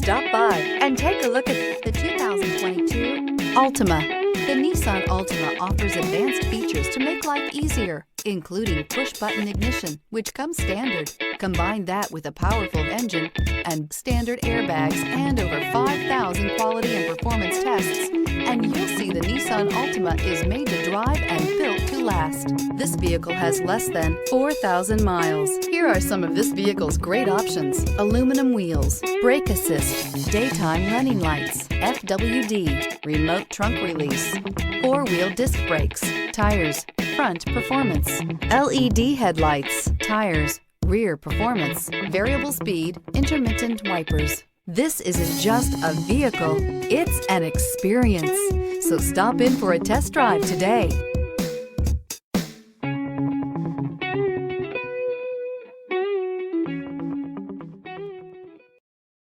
Stop by and take a look at the 2022 Altima. The Nissan Altima offers advanced features to make life easier, including push-button ignition, which comes standard. Combine that with a powerful engine and standard airbags and over 5,000 quality and performance tests, and you'll see the Nissan Altima is made to drive and built to last. This vehicle has less than 4,000 miles. Here are some of this vehicle's great options: aluminum wheels, brake assist, daytime running lights, FWD, remote trunk release, four-wheel disc brakes, tires, front performance, LED headlights, tires, rear performance, variable speed, intermittent wipers. This isn't just a vehicle, it's an experience. So stop in for a test drive today.